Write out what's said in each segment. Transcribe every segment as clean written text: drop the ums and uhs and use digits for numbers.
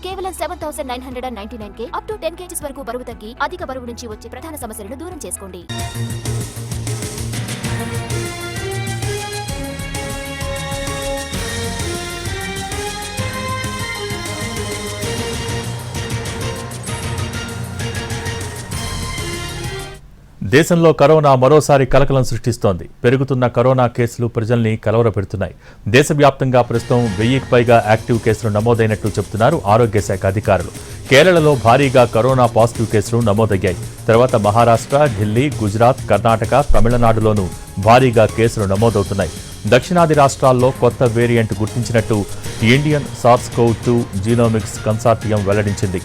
కేవలం 7,999K up to 10 kgs వరకు బరువు తగ్గి అధిక బరువు నుంచి వచ్చే ప్రధాన సమస్యలను దూరం చేసుకోండి. దేశంలో కరోనా మరోసారి కలకలం సృష్టిస్తోంది. పెరుగుతున్న కరోనా కేసులు ప్రజల్ని కలవరపెడుతున్నాయి. దేశవ్యాప్తంగా ప్రస్తుతం 1000కి పైగా యాక్టివ్ కేసులు నమోదైనట్టు చెబుతున్నారు ఆరోగ్య శాఖ అధికారులు. కేరళలో భారీగా కరోనా పాజిటివ్ కేసులు నమోదయ్యాయి. తర్వాత మహారాష్ట్ర, ఢిల్లీ, గుజరాత్, కర్ణాటక, తమిళనాడులోనూ భారీగా కేసులు నమోదవుతున్నాయి. దక్షిణాది రాష్ట్రాల్లో కొత్త వేరియంట్ గుర్తించినట్టు ఇండియన్ SARS-CoV-2 జీనోమిక్స్ కన్సార్టియం వెల్లడించింది.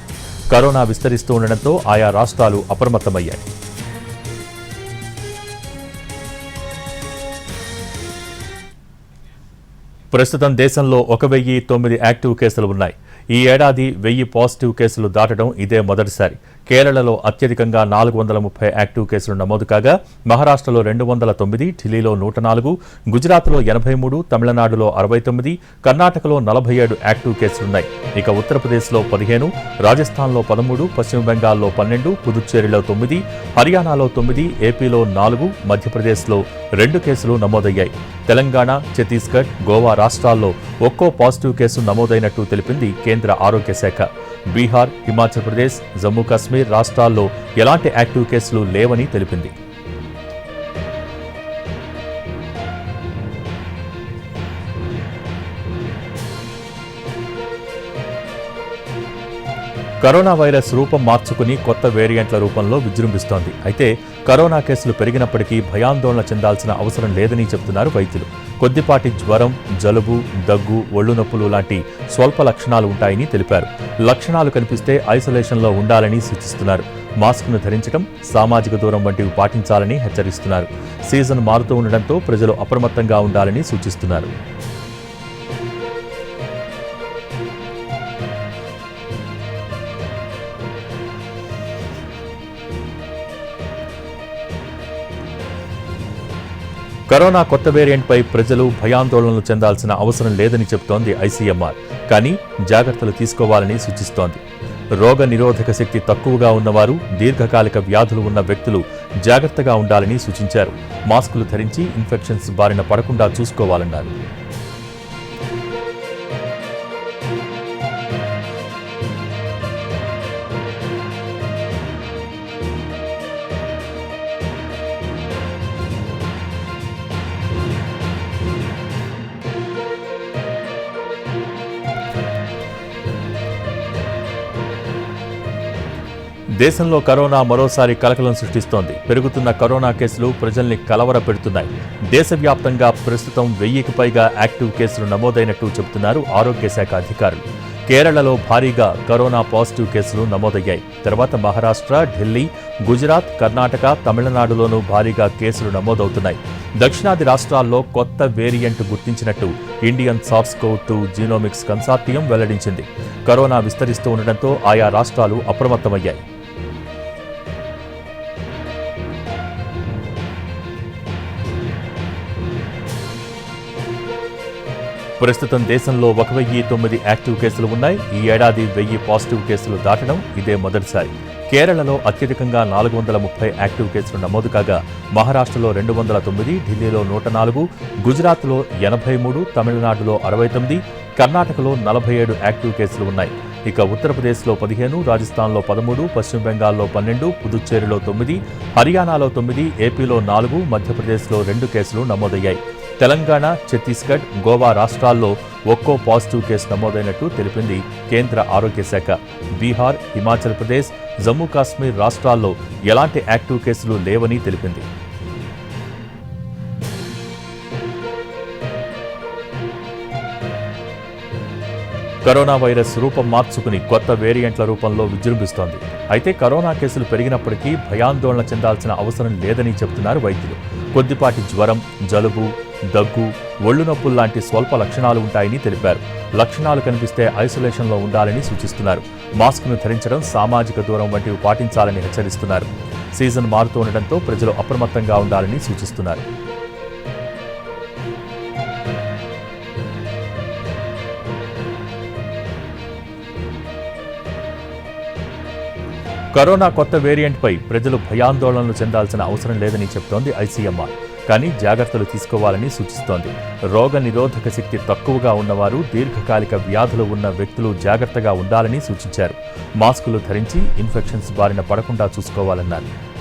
కరోనా విస్తరిస్తూ ఉండడంతో ఆయా రాష్ట్రాలు అప్రమత్తమయ్యాయి. ప్రస్తుతం దేశంలో 1009 యాక్టివ్ కేసులు ఉన్నాయి. ఈ ఏడాది 1000 పాజిటివ్ కేసులు దాటడం ఇదే మొదటిసారి. కేరళలో అత్యధికంగా 430 యాక్టివ్ కేసులు నమోదు కాగా మహారాష్ట్రలో 209, ఢిల్లీలో 104, గుజరాత్లో 83, తమిళనాడులో 69, కర్ణాటకలో 47 యాక్టివ్ కేసులున్నాయి. ఇక ఉత్తరప్రదేశ్లో 15, రాజస్థాన్లో 13, పశ్చిమ బెంగాల్లో 12, పుదుచ్చేరిలో 9, హర్యానాలో 9, ఏపీలో 4, మధ్యప్రదేశ్లో 2 కేసులు నమోదయ్యాయి. తెలంగాణ, ఛత్తీస్గఢ్, గోవా రాష్ట్రాల్లో ఒక్కో పాజిటివ్ కేసు నమోదైనట్టు తెలిపింది కేంద్ర ఆరోగ్య శాఖ. బీహార్, హిమాచల్ ప్రదేశ్, జమ్మూ కాశ్మీర్ రాష్ట్రాల్లో ఎలాంటి యాక్టివ్ కేసులు లేవని తెలిపింది. కరోనా వైరస్ రూపం మార్చుకుని కొత్త వేరియంట్ల రూపంలో విజృంభిస్తోంది. అయితే కరోనా కేసులు పెరిగినప్పటికీ భయాందోళన చెందాల్సిన అవసరం లేదని చెబుతున్నారు వైద్యులు. కొద్దిపాటి జ్వరం, జలుబు, దగ్గు, ఒళ్ళు నొప్పులు లాంటి స్వల్ప లక్షణాలు ఉంటాయని తెలిపారు. లక్షణాలు కనిపిస్తే ఐసోలేషన్లో ఉండాలని సూచిస్తున్నారు. మాస్క్ను ధరించడం, సామాజిక దూరం వంటివి పాటించాలని హెచ్చరిస్తున్నారు. సీజన్ మారుతూ ఉండడంతో ప్రజలు అప్రమత్తంగా ఉండాలని సూచిస్తున్నారు. కరోనా కొత్త వేరియంట్పై ప్రజలు భయాందోళనలు చెందాల్సిన అవసరం లేదని చెబుతోంది ఐసీఎంఆర్. కానీ జాగ్రత్తలు తీసుకోవాలని సూచిస్తోంది. రోగ నిరోధక శక్తి తక్కువగా ఉన్నవారు, దీర్ఘకాలిక వ్యాధులు ఉన్న వ్యక్తులు జాగ్రత్తగా ఉండాలని సూచించారు. మాస్కులు ధరించి ఇన్ఫెక్షన్స్ బారిన పడకుండా చూసుకోవాలన్నారు. దేశంలో కరోనా మరోసారి కలకలం సృష్టిస్తోంది. పెరుగుతున్న కరోనా కేసులు ప్రజల్ని కలవరపెడుతున్నాయి. దేశవ్యాప్తంగా ప్రస్తుతం 1000కి పైగా యాక్టివ్ కేసులు నమోదైనట్టు చెబుతున్నారు ఆరోగ్య శాఖ అధికారులు. కేరళలో భారీగా కరోనా పాజిటివ్ కేసులు నమోదయ్యాయి. తర్వాత మహారాష్ట్ర, ఢిల్లీ, గుజరాత్, కర్ణాటక, తమిళనాడులోనూ భారీగా కేసులు నమోదవుతున్నాయి. దక్షిణాది రాష్ట్రాల్లో కొత్త వేరియంట్ గుర్తించినట్టు ఇండియన్ SARS-CoV-2 జీనోమిక్స్ కన్సార్టియం వెల్లడించింది. కరోనా విస్తరిస్తూ ఉండడంతో ఆయా రాష్ట్రాలు అప్రమత్తమయ్యాయి. ప్రస్తుతం దేశంలో 1009 యాక్టివ్ కేసులు ఉన్నాయి. ఈ ఏడాది 1000 పాజిటివ్ కేసులు దాటడం ఇదే మొదటిసారి. కేరళలో అత్యధికంగా 430 యాక్టివ్ కేసులు నమోదు కాగా మహారాష్ట్రలో 209, ఢిల్లీలో 104, గుజరాత్లో 83, తమిళనాడులో 69, కర్ణాటకలో 47 యాక్టివ్ కేసులు ఉన్నాయి. ఇక ఉత్తరప్రదేశ్లో 15, రాజస్థాన్లో 13, పశ్చిమ బెంగాల్లో 12, పుదుచ్చేరిలో 9, హర్యానాలో 9, ఏపీలో 4, మధ్యప్రదేశ్లో 2 కేసులు నమోదయ్యాయి. తెలంగాణ, ఛత్తీస్గఢ్, గోవా రాష్ట్రాల్లో ఒక్కో పాజిటివ్ కేసు నమోదైనట్టు తెలిపింది కేంద్ర ఆరోగ్య శాఖ. బీహార్, హిమాచల్ ప్రదేశ్, జమ్మూ కాశ్మీర్ రాష్ట్రాల్లో ఎలాంటి యాక్టివ్ కేసులు లేవని తెలిపింది. కరోనా వైరస్ రూపం మార్చుకుని కొత్త వేరియంట్ల రూపంలో విజృంభిస్తోంది. అయితే కరోనా కేసులు పెరిగినప్పటికీ భయాందోళన చెందాల్సిన అవసరం లేదని చెబుతున్నారు వైద్యులు. కొద్దిపాటి జ్వరం, జలుబు, దగ్గు, ఒళ్ళు నొప్పులు లాంటి స్వల్ప లక్షణాలు ఉంటాయని తెలిపారు. లక్షణాలు కనిపిస్తే ఐసోలేషన్లో ఉండాలని సూచిస్తున్నారు. మాస్క్ను ధరించడం, సామాజిక దూరం వంటివి పాటించాలని హెచ్చరిస్తున్నారు. సీజన్ మారుతూ ఉండడంతో ప్రజలు అప్రమత్తంగా ఉండాలని సూచిస్తున్నారు. కరోనా కొత్త వేరియంట్పై ప్రజలు భయాందోళనలు చెందాల్సిన అవసరం లేదని చెబుతోంది ఐసీఎంఆర్. కానీ జాగ్రత్తలు తీసుకోవాలని సూచిస్తోంది. రోగ నిరోధక శక్తి తక్కువగా ఉన్నవారు, దీర్ఘకాలిక వ్యాధులు ఉన్న వ్యక్తులు జాగ్రత్తగా ఉండాలని సూచించారు. మాస్కులు ధరించి ఇన్ఫెక్షన్స్ బారిన పడకుండా చూసుకోవాలన్నారు.